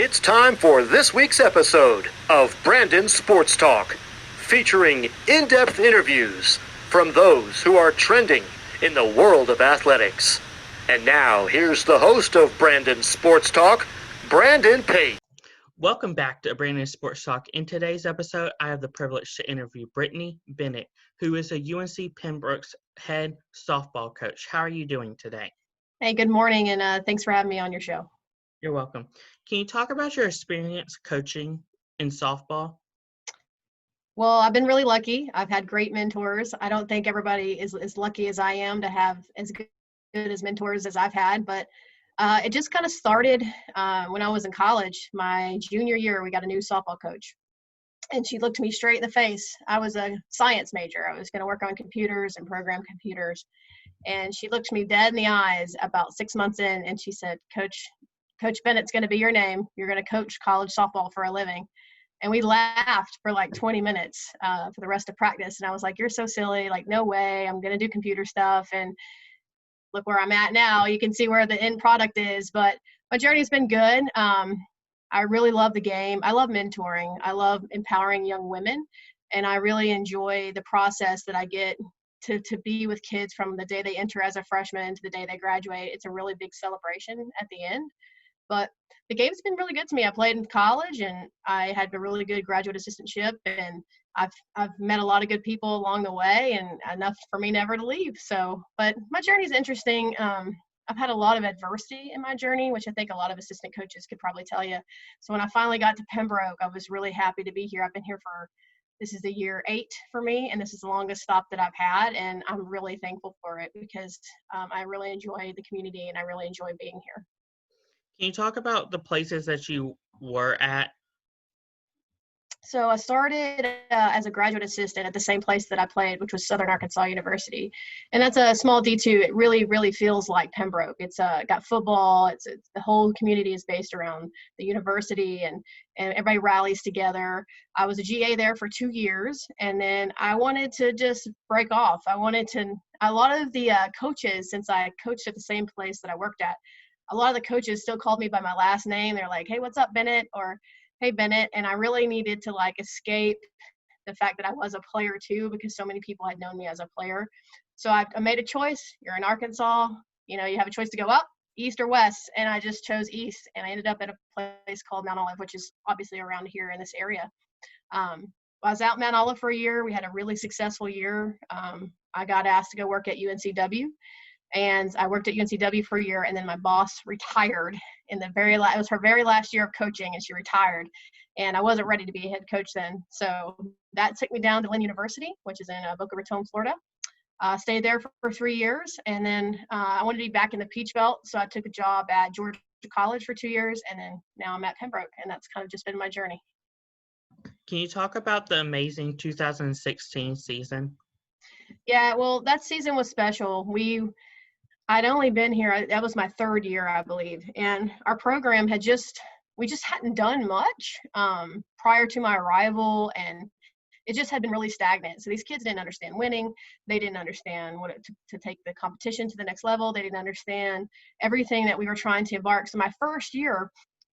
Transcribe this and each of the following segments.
It's time for this week's episode of Brandon Sports Talk, featuring in-depth interviews from those who are trending in the world of athletics. And now, here's the host of Brandon Sports Talk, Brandon Pate. Welcome back to Brandon Sports Talk. In today's episode, I have the privilege to interview Brittany Bennett, who is a UNC Pembroke Head softball coach. How are you doing today? Hey, good morning, and thanks for having me on your show. You're welcome. Can you talk about your experience coaching in softball? Well, I've been really lucky. I've had great mentors. I don't think everybody is as lucky as I am to have as good as mentors as I've had, but it just kind of started when I was in college. My junior year, we got a new softball coach, and she looked me straight in the face. I was a science major. I was going to work on computers and program computers, and she looked me dead in the eyes about 6 months in, and she said, Coach Bennett's going to be your name. You're going to coach college softball for a living. And we laughed for like 20 minutes for the rest of practice. And I was like, you're so silly. Like, no way. I'm going to do computer stuff. And look where I'm at now. You can see where the end product is. But my journey's been good. I really love the game. I love mentoring. I love empowering young women. And I really enjoy the process that I get to be with kids from the day they enter as a freshman to the day they graduate. It's a really big celebration at the end. But the game's been really good to me. I played in college, and I had a really good graduate assistantship, and I've met a lot of good people along the way, and enough for me never to leave. So, but my journey's interesting. I've had a lot of adversity in my journey, which I think a lot of assistant coaches could probably tell you. So when I finally got to Pembroke, I was really happy to be here. I've been here this is the year 8 for me, and this is the longest stop that I've had, and I'm really thankful for it because I really enjoy the community, and I really enjoy being here. Can you talk about the places that you were at? So I started as a graduate assistant at the same place that I played, which was Southern Arkansas University. And that's a small D2. It really, really feels like Pembroke. It's got football. It's the whole community is based around the university, and everybody rallies together. I was a GA there for 2 years, and then I wanted to just break off. A lot of the coaches, since I coached at the same place that I worked at, a lot of the coaches still called me by my last name. They're like, hey, what's up, Bennett? Or, hey, Bennett. And I really needed to escape the fact that I was a player too, because so many people had known me as a player. So I made a choice. You're in Arkansas. You have a choice to go up, east, or west. And I just chose east. And I ended up at a place called Mount Olive, which is obviously around here in this area. I was out in Mount Olive for a year. We had a really successful year. I got asked to go work at UNCW. And I worked at UNCW for a year, and then my boss retired in it was her very last year of coaching, and she retired. And I wasn't ready to be a head coach then. So that took me down to Lynn University, which is in Boca Raton, Florida. Stayed there for 3 years, and then I wanted to be back in the Peach Belt, so I took a job at Georgia College for 2 years, and then now I'm at Pembroke, and that's kind of just been my journey. Can you talk about the amazing 2016 season? Yeah, well, that season was special. I'd only been here, that was my 3rd year, I believe. And our program we just hadn't done much prior to my arrival, and it just had been really stagnant. So these kids didn't understand winning. They didn't understand what it took to take the competition to the next level. They didn't understand everything that we were trying to embark. So my first year,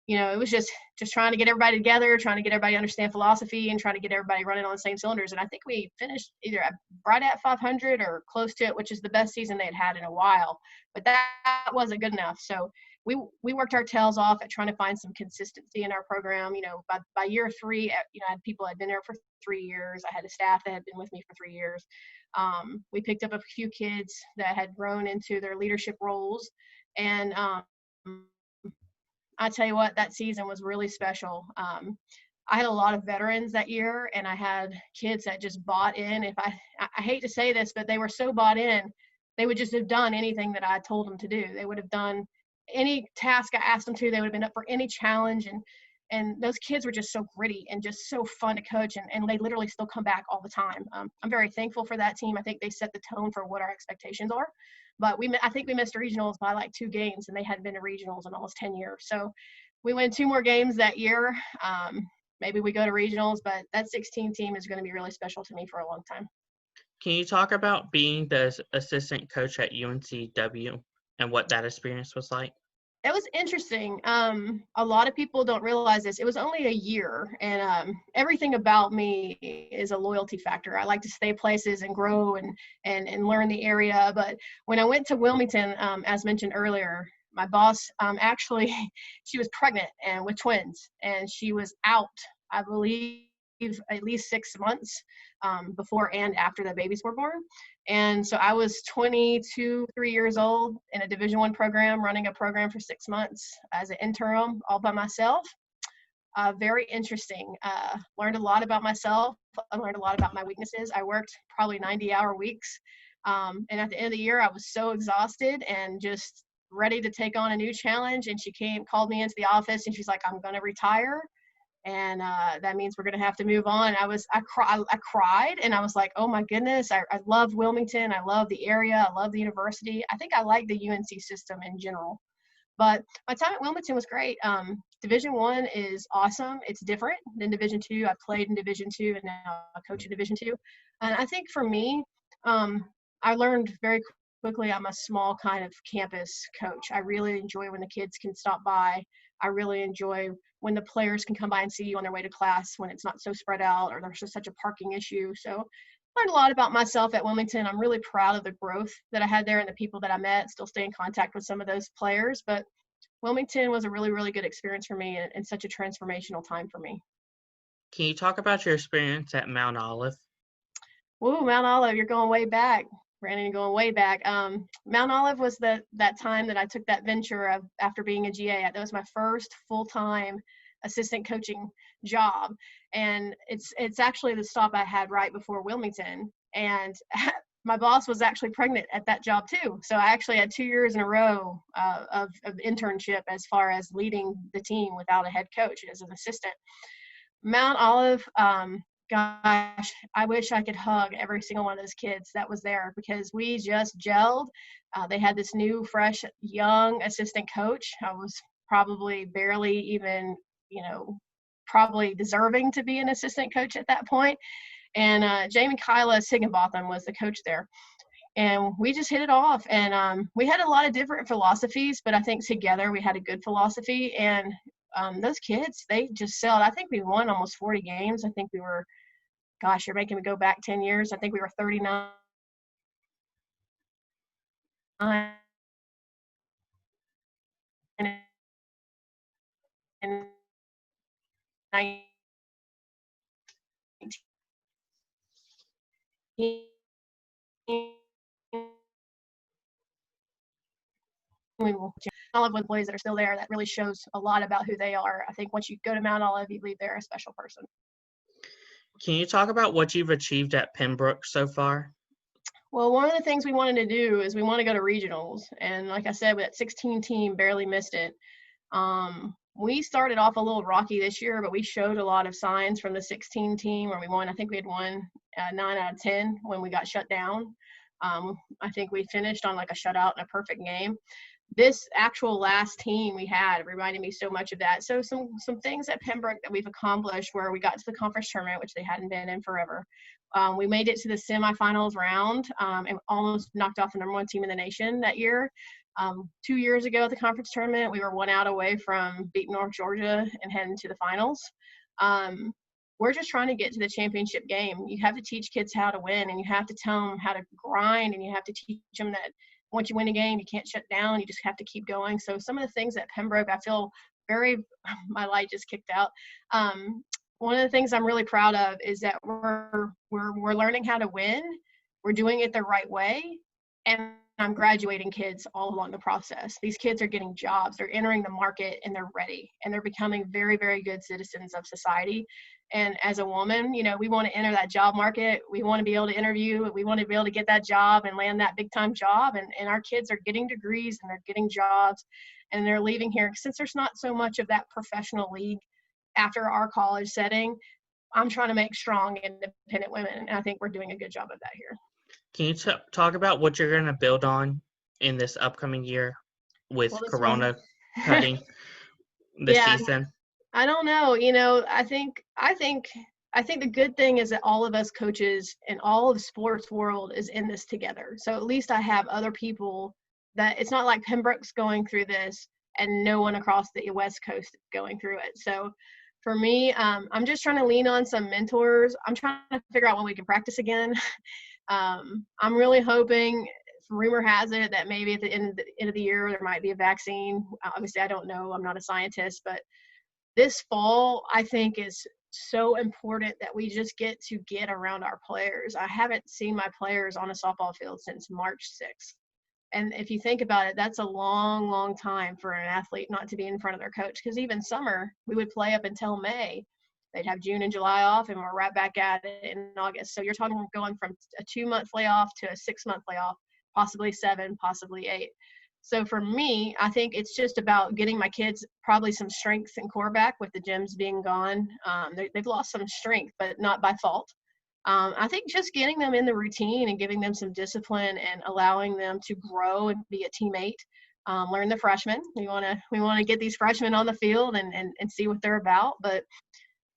it was just trying to get everybody together, trying to get everybody to understand philosophy, and trying to get everybody running on the same cylinders. And I think we finished either right at 500 or close to it, which is the best season they'd had in a while. But that wasn't good enough. So we worked our tails off at trying to find some consistency in our program. By year 3, I had people that had been there for 3 years. I had a staff that had been with me for 3 years. We picked up a few kids that had grown into their leadership roles, and I tell you what, that season was really special. I had a lot of veterans that year, and I had kids that just bought in. I hate to say this, but they were so bought in, they would just have done anything that I told them to do. They would have done any task I asked them to. They would have been up for any challenge, and those kids were just so gritty and just so fun to coach, and they literally still come back all the time. I'm very thankful for that team. I think they set the tone for what our expectations are. But I think we missed regionals by 2 games, and they hadn't been to regionals in almost 10 years. So we win 2 more games that year. Maybe we go to regionals, but that 16 team is going to be really special to me for a long time. Can you talk about being the assistant coach at UNCW and what that experience was like? It was interesting. A lot of people don't realize this. It was only a year, and everything about me is a loyalty factor. I like to stay places and grow and learn the area. But when I went to Wilmington, as mentioned earlier, my boss actually, she was pregnant and with twins, and she was out, I believe, at least 6 months before and after the babies were born. And so I was 3 years old in a Division I program, running a program for 6 months as an interim all by myself. Very interesting. Learned a lot about myself. I learned a lot about my weaknesses. I worked probably 90-hour weeks. And at the end of the year, I was so exhausted and just ready to take on a new challenge. And she called me into the office, and she's like, "I'm going to retire. And that means we're going to have to move on." I cried, and I was like, oh my goodness, I love Wilmington. I love the area. I love the university. I think I like the UNC system in general. But my time at Wilmington was great. Division I is awesome. It's different than Division II. I played in Division II, and now I coach in Division II. And I think for me, I learned very quickly I'm a small kind of campus coach. I really enjoy when the kids can stop by. I really enjoy when the players can come by and see you on their way to class when it's not so spread out or there's just such a parking issue. So I learned a lot about myself at Wilmington. I'm really proud of the growth that I had there and the people that I met. Still stay in contact with some of those players, but Wilmington was a really, really good experience for me and such a transformational time for me. Can you talk about your experience at Mount Olive? Woo, Mount Olive, you're going way back. Brandon, you're going way back. Mount Olive was that time that I took that venture of after being a GA. That was my first full-time assistant coaching job. And it's actually the stop I had right before Wilmington. And my boss was actually pregnant at that job too. So I actually had 2 years in a row of internship as far as leading the team without a head coach as an assistant. Mount Olive, gosh, I wish I could hug every single one of those kids that was there because we just gelled. They had this new, fresh, young assistant coach. I was probably barely even, probably deserving to be an assistant coach at that point. And Jamie Kyla Higginbotham was the coach there. And we just hit it off. And we had a lot of different philosophies, but I think together we had a good philosophy. And those kids, they just sailed. I think we won almost 40 games. I think we were, gosh, you're making me go back 10 years. I think we were 39. And 19. Olive employees that are still there, that really shows a lot about who they are. I think once you go to Mount Olive, you leave there a special person. Can you talk about what you've achieved at Pembroke so far? Well, one of the things we wanted to do is we want to go to regionals. And like I said, that 16 team barely missed it. We started off a little rocky this year, but we showed a lot of signs from the 16 team where we won. I think we had won 9 out of 10 when we got shut down. I think we finished on like a shutout and a perfect game. This actual last team we had reminded me so much of that. So some things at Pembroke that we've accomplished where we got to the conference tournament, which they hadn't been in forever. We made it to the semifinals round and almost knocked off the #1 team in the nation that year. 2 years ago at the conference tournament, we were 1 out away from beating North Georgia and heading to the finals. We're just trying to get to the championship game. You have to teach kids how to win, and you have to tell them how to grind, and you have to teach them that once you win a game, you can't shut down. You just have to keep going. So some of the things at Pembroke, I feel my light just kicked out. One of the things I'm really proud of is that we're learning how to win. We're doing it the right way. And I'm graduating kids all along the process. These kids are getting jobs. They're entering the market and they're ready. And they're becoming very, very good citizens of society. And as a woman, we want to enter that job market. We want to be able to interview. We want to be able to get that job and land that big time job. And our kids are getting degrees and they're getting jobs and they're leaving here. Since there's not so much of that professional league after our college setting, I'm trying to make strong, independent women. And I think we're doing a good job of that here. Can you talk about what you're going to build on in this upcoming year with Corona cutting the season? I don't know. I think the good thing is that all of us coaches and all of the sports world is in this together. So at least I have other people that it's not like Pembroke's going through this and no one across the West Coast going through it. So for me, I'm just trying to lean on some mentors. I'm trying to figure out when we can practice again. I'm really hoping, rumor has it, that maybe at the end of the year there might be a vaccine. Obviously, I don't know. I'm not a scientist, but this fall, I think, is so important that we just get around our players. I haven't seen my players on a softball field since March 6th. And if you think about it, that's a long, long time for an athlete not to be in front of their coach. Because even summer, we would play up until May. They'd have June and July off, and we're right back at it in August. So you're talking going from a 2-month layoff to a 6-month layoff, possibly 7, possibly 8. So for me, I think it's just about getting my kids probably some strength and core back with the gyms being gone. They've lost some strength, but not by fault. I think just getting them in the routine and giving them some discipline and allowing them to grow and be a teammate. Learn the freshmen. We want to get these freshmen on the field and see what they're about. But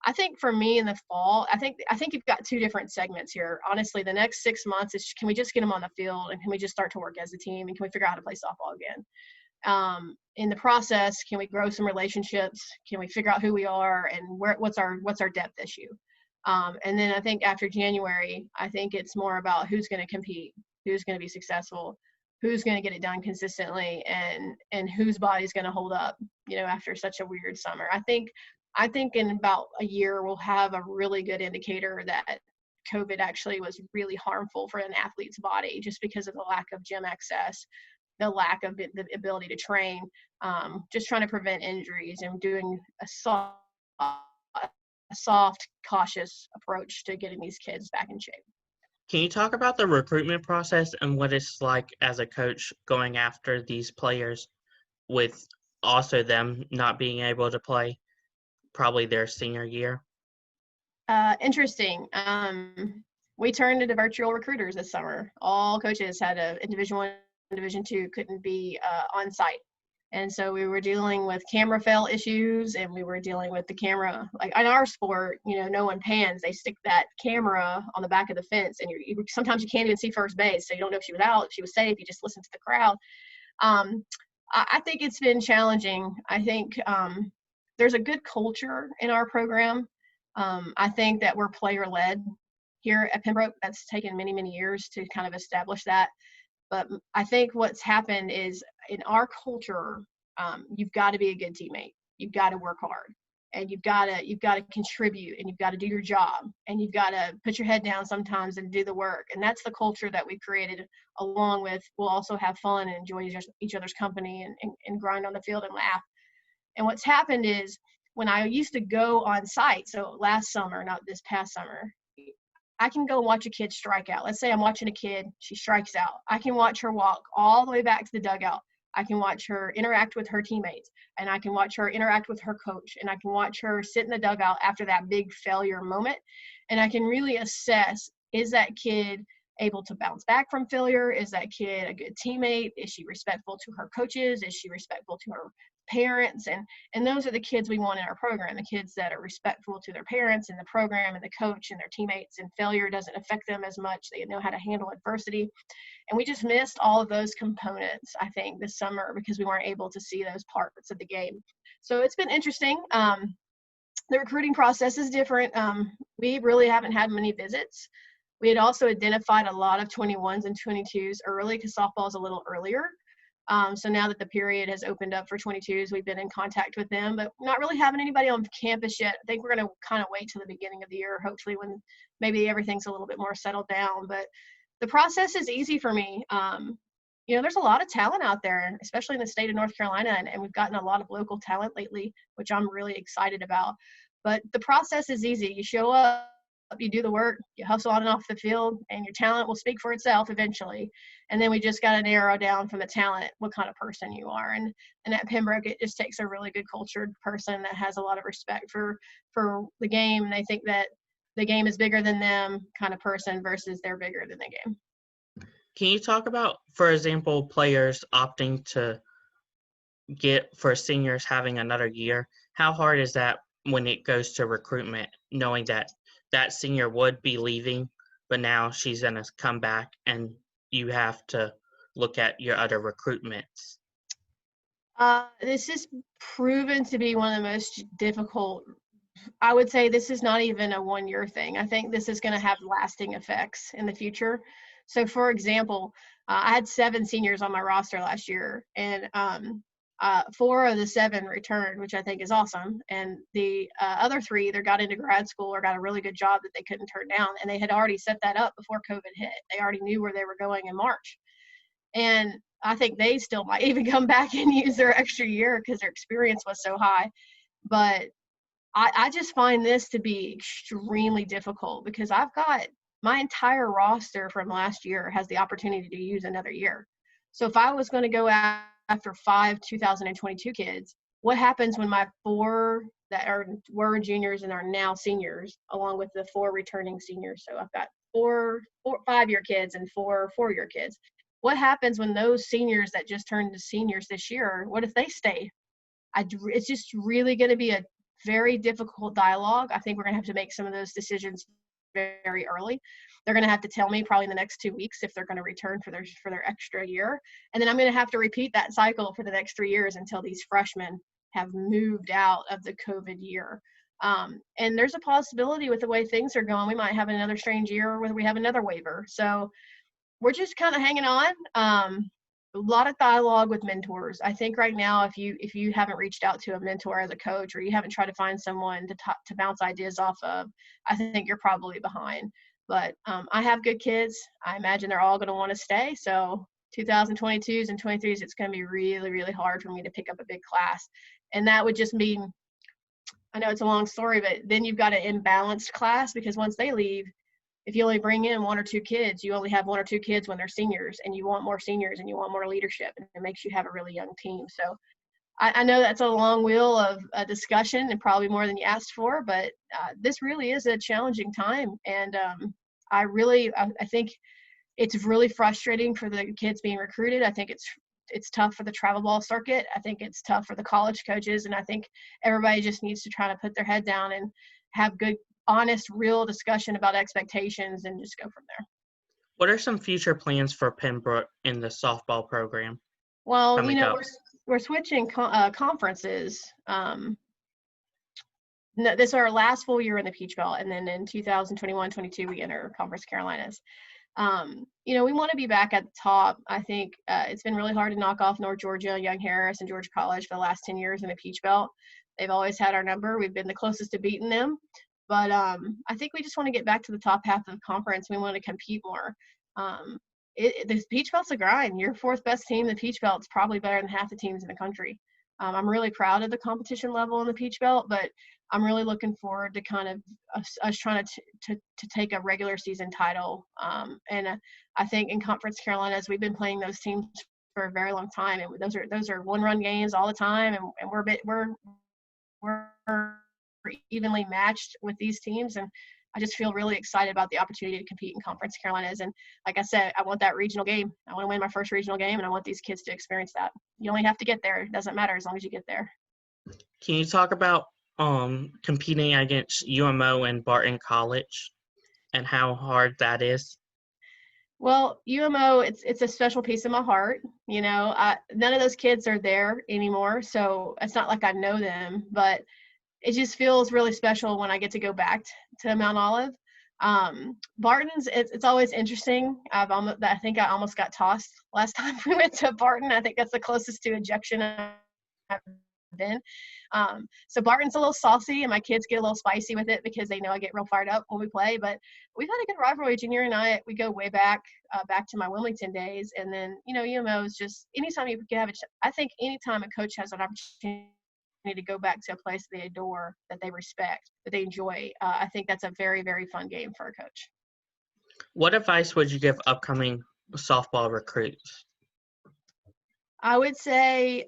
I think for me in the fall, I think you've got 2 different segments here. Honestly, the next 6 months is, can we just get them on the field, and can we just start to work as a team, and can we figure out how to play softball again? In the process, can we grow some relationships? Can we figure out who we are and what's our depth issue? And then I think after January, I think it's more about who's going to compete, who's going to be successful, who's going to get it done consistently, and whose body's going to hold up, after such a weird summer. I think in about a year, we'll have a really good indicator that COVID actually was really harmful for an athlete's body, just because of the lack of gym access, the lack of the ability to train, just trying to prevent injuries and doing a soft, cautious approach to getting these kids back in shape. Can you talk about the recruitment process and what it's like as a coach going after these players, with also them not being able to play probably their senior year? Interesting. We turned into virtual recruiters this summer. All coaches had in Division I, Division II couldn't be on site. And so we were dealing with camera fail issues, and we were dealing with the camera. Like in our sport, no one pans. They stick that camera on the back of the fence, and sometimes you can't even see first base, so you don't know if she was out, if she was safe. You just listen to the crowd. I think it's been challenging. I think there's a good culture in our program. I think that we're player-led here at Pembroke. That's taken many, many years to kind of establish that. But I think what's happened is, in our culture, you've got to be a good teammate. You've got to work hard, and you've got to contribute, and you've got to do your job, and you've got to put your head down sometimes and do the work. And that's the culture that we've created, along with we'll also have fun and enjoy each other's company and grind on the field and laugh. And what's happened is, when I used to go on site, so last summer, not this past summer, I can go watch a kid strike out. Let's say I'm watching a kid, she strikes out. I can watch her walk all the way back to the dugout. I can watch her interact with her teammates, and I can watch her interact with her coach, and I can watch her sit in the dugout after that big failure moment. And I can really assess, is that kid able to bounce back from failure? Is that kid a good teammate? Is she respectful to her coaches? Is she respectful to her parents? And those are the kids we want in our program, the kids that are respectful to their parents and the program and the coach and their teammates, and failure doesn't affect them as much. They know how to handle adversity. And we just missed all of those components, I think, this summer, because we weren't able to see those parts of the game. So it's been interesting. The recruiting process is different. We really haven't had many visits. We had also identified a lot of 21s and 22s early, because softball is a little earlier. So now that the period has opened up for 22s, we've been in contact with them, but not really having anybody on campus yet. I think we're going to kind of wait till the beginning of the year, hopefully, when maybe everything's a little bit more settled down. But the process is easy for me. There's a lot of talent out there, especially in the state of North Carolina, and we've gotten a lot of local talent lately, which I'm really excited about. But the process is easy. You show up, you do the work, you hustle on and off the field, and your talent will speak for itself eventually. And then we just got to narrow down from the talent what kind of person you are. And at Pembroke, it just takes a really good cultured person that has a lot of respect for the game. And they think that the game is bigger than them kind of person versus they're bigger than the game. Can you talk about, for example, players opting to for seniors having another year? How hard is that when it goes to recruitment, knowing that senior would be leaving, but now she's going to come back and you have to look at your other recruitments? This is proven to be one of the most difficult. I would say this is not even a one-year thing. I think this is going to have lasting effects in the future. So, for example, I had 7 seniors on my roster last year, and 4 of the 7 returned, which I think is awesome. And the other 3 either got into grad school or got a really good job that they couldn't turn down, and they had already set that up before COVID hit. They already knew where they were going in March. And I think they still might even come back and use their extra year because their experience was so high. But I just find this to be extremely difficult because I've got my entire roster from last year has the opportunity to use another year. So if I was going to go after 5 2022 kids, what happens when my 4 that were juniors and are now seniors, along with the 4 returning seniors? So I've got 4 5-year kids and 4 4-year kids. What happens when those seniors that just turned to seniors this year, what if they stay? It's just really going to be a very difficult dialogue. I think we're going to have to make some of those decisions very early. They're going to have to tell me probably in the next 2 weeks if they're going to return for their extra year. And then I'm going to have to repeat that cycle for the next 3 years until these freshmen have moved out of the COVID year. And there's a possibility with the way things are going, we might have another strange year where we have another waiver. So we're just kind of hanging on. A lot of dialogue with mentors. I think right now, if you haven't reached out to a mentor as a coach, or you haven't tried to find someone to bounce ideas off of, I think you're probably behind. But I have good kids. I imagine they're all going to want to stay. So 2022s and 23s, it's going to be really, really hard for me to pick up a big class. And that would just mean, I know it's a long story, but then you've got an imbalanced class because once they leave, if you only bring in 1 or 2 kids, you only have 1 or 2 kids when they're seniors, and you want more seniors and you want more leadership, and it makes you have a really young team. So I know that's a long wheel of a discussion and probably more than you asked for, but this really is a challenging time. And I think it's really frustrating for the kids being recruited. I think it's tough for the travel ball circuit. I think it's tough for the college coaches, and I think everybody just needs to try to put their head down and have good, honest, real discussion about expectations and just go from there. What are some future plans for Pembroke in the softball program? Well, we're switching conferences. This is our last full year in the Peach Belt, and then in 2021-22 we enter Conference Carolinas. We want to be back at the top. I think it's been really hard to knock off North Georgia, Young Harris, and Georgia College for the last 10 years in the Peach Belt. They've always had our number. We've been the closest to beating them. But I think we just want to get back to the top half of the conference. We want to compete more. The Peach Belt's a grind. Your 4th best team in the Peach Belt's probably better than half the teams in the country. I'm really proud of the competition level in the Peach Belt, but I'm really looking forward to kind of us trying to take a regular season title. And I think in Conference Carolinas, we've been playing those teams for a very long time, and those are 1-run games all the time, and we're evenly matched with these teams, and I just feel really excited about the opportunity to compete in Conference Carolinas. And like I said, I want that regional game. I want to win my first regional game, and I want these kids to experience that. You only have to get there. It doesn't matter as long as you get there. Can you talk about competing against UMO and Barton College and how hard that is? Well, UMO, it's a special piece of my heart. None of those kids are there anymore, so it's not like I know them, but it just feels really special when I get to go back to Mount Olive. Barton's, it's always interesting. I think I almost got tossed last time we went to Barton. I think that's the closest to ejection I've been. So Barton's a little saucy, and my kids get a little spicy with it because they know I get real fired up when we play. But we've had a good rivalry. Junior and I, we go way back to my Wilmington days. And then, UMO is just anytime you have I think anytime a coach has an opportunity to go back to a place they adore, that they respect, that they enjoy, I think that's a very, very fun game for a coach. What advice would you give upcoming softball recruits? I would say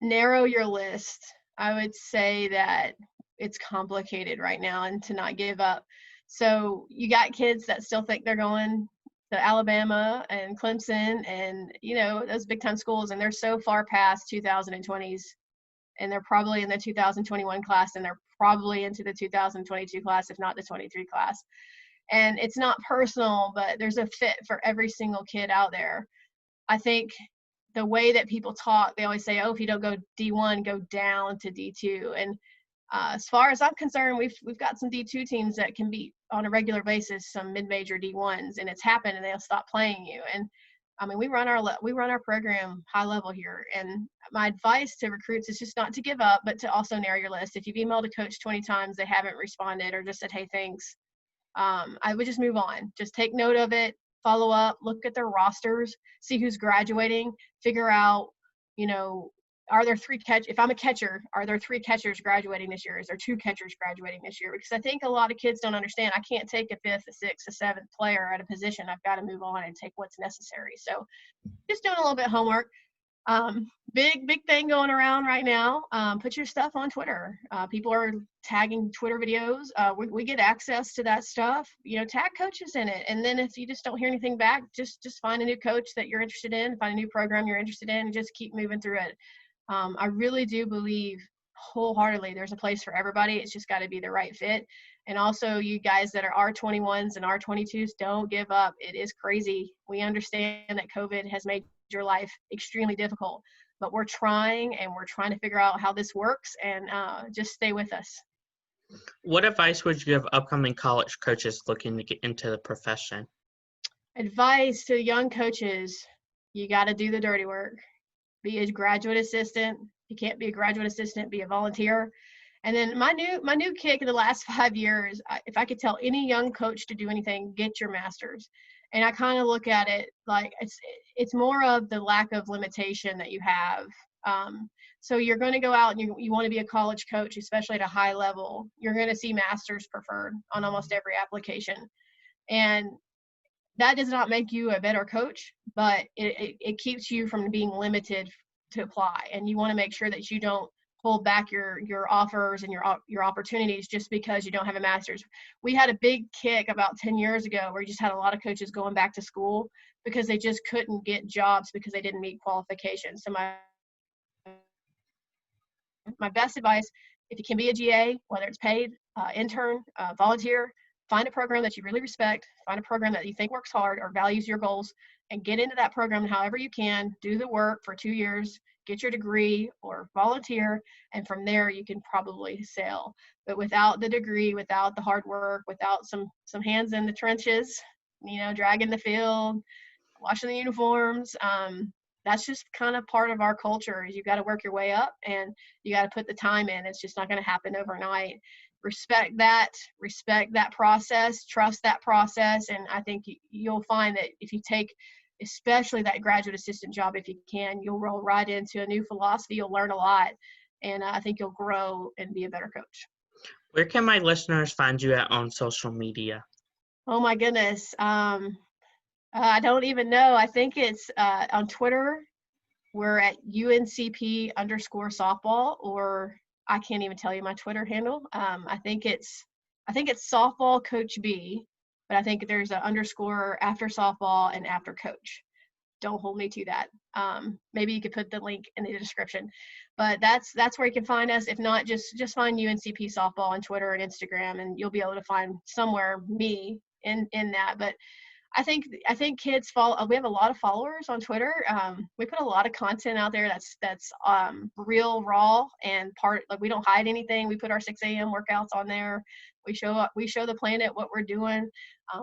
narrow your list. I would say that it's complicated right now, and to not give up. So you got kids that still think they're going to Alabama and Clemson and, those big time schools, and they're so far past 2020s. And they're probably in the 2021 class, and they're probably into the 2022 class, if not the 23 class. And it's not personal, but there's a fit for every single kid out there. I think the way that people talk, they always say, oh, if you don't go D1, go down to D2. And as far as I'm concerned, we've got some D2 teams that can beat on a regular basis some mid-major D1s, and it's happened, and they'll stop playing you. And I mean, we run our program high level here, and my advice to recruits is just not to give up, but to also narrow your list. If you've emailed a coach 20 times, they haven't responded or just said, hey, thanks, I would just move on. Just take note of it, follow up, look at their rosters, see who's graduating, figure out, are there if I'm a catcher, are there 3 catchers graduating this year? Is there 2 catchers graduating this year? Because I think a lot of kids don't understand, I can't take a 5th, a 6th, a 7th player at a position. I've got to move on and take what's necessary. So just doing a little bit of homework. Big thing going around right now. Put your stuff on Twitter. People are tagging Twitter videos. We get access to that stuff. Tag coaches in it. And then if you just don't hear anything back, just find a new coach that you're interested in, find a new program you're interested in, and just keep moving through it. I really do believe wholeheartedly there's a place for everybody. It's just got to be the right fit. And also, you guys that are R21s and R22s, don't give up. It is crazy. We understand that COVID has made your life extremely difficult, but we're trying to figure out how this works, and just stay with us. What advice would you give upcoming college coaches looking to get into the profession? Advice to young coaches: you got to do the dirty work. Be a graduate assistant. You can't be a graduate assistant, be a volunteer. And then my new kick in the last 5 years, if I could tell any young coach to do anything, get your master's. And I kind of look at it like it's more of the lack of limitation that you have. So you're going to go out and you want to be a college coach, especially at a high level. You're going to see master's preferred on almost every application. And that does not make you a better coach, but it keeps you from being limited to apply. And you want to make sure that you don't hold back your offers and your opportunities just because you don't have a master's. We had a big kick about 10 years ago where you just had a lot of coaches going back to school because they just couldn't get jobs because they didn't meet qualifications. So my best advice, if you can be a GA, whether it's paid, intern, volunteer, find a program that you really respect, find a program that you think works hard or values your goals, and get into that program however you can. Do the work for 2 years, get your degree or volunteer, and from there you can probably sail. But without the degree, without the hard work, without some hands in the trenches, dragging the field, washing the uniforms, that's just kind of part of our culture. Is you got to work your way up and you got to put the time in. It's just not going to happen overnight. Respect that process, trust that process. And I think you'll find that if you take especially that graduate assistant job, if you can, you'll roll right into a new philosophy. You'll learn a lot, and I think you'll grow and be a better coach. Where can my listeners find you at on social media? Oh my goodness. I don't even know. I think it's on Twitter. We're at UNCP_softball, or I can't even tell you my Twitter handle. I think it's softball coach B, but I think there's an underscore after softball and after coach. Don't hold me to that. Maybe you could put the link in the description, but that's where you can find us. If not, just find UNCP softball on Twitter and Instagram, and you'll be able to find somewhere me in that. But I think kids follow. We have a lot of followers on Twitter. We put a lot of content out there that's real, raw, and we don't hide anything. We put our 6 a.m. workouts on there. We show the planet what we're doing.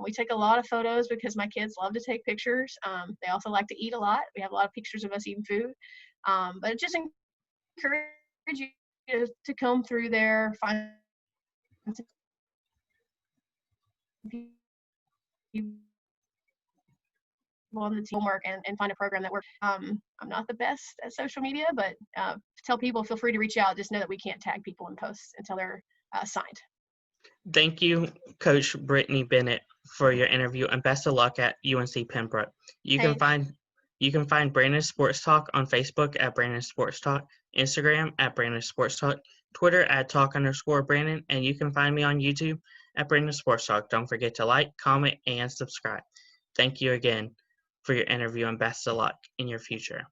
We take a lot of photos because my kids love to take pictures. They also like to eat a lot. We have a lot of pictures of us eating food. But it just encourage you to come through there, find on the teamwork and find a program that works. I'm not the best at social media, but tell people, feel free to reach out. Just know that we can't tag people in posts until they're signed. Thank you, Coach Brittany Bennett, for your interview, and best of luck at UNC Pembroke. You can find Brandon Sports Talk on Facebook at Brandon Sports Talk, Instagram at Brandon Sports Talk, Twitter at @talk_Brandon, and you can find me on YouTube at Brandon Sports Talk. Don't forget to like, comment, and subscribe. Thank you again for your interview, and best of luck in your future.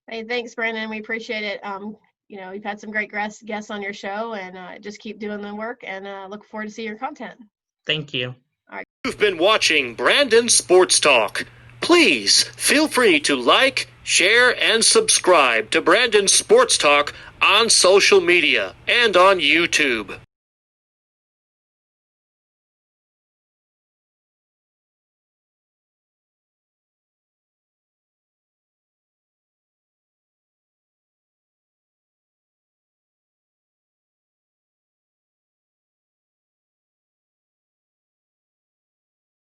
Hey, thanks, Brandon. We appreciate it. You've had some great guests on your show, and just keep doing the work, and look forward to seeing your content. Thank you. All right. You've been watching Brandon Sports Talk. Please feel free to like, share, and subscribe to Brandon Sports Talk on social media and on YouTube.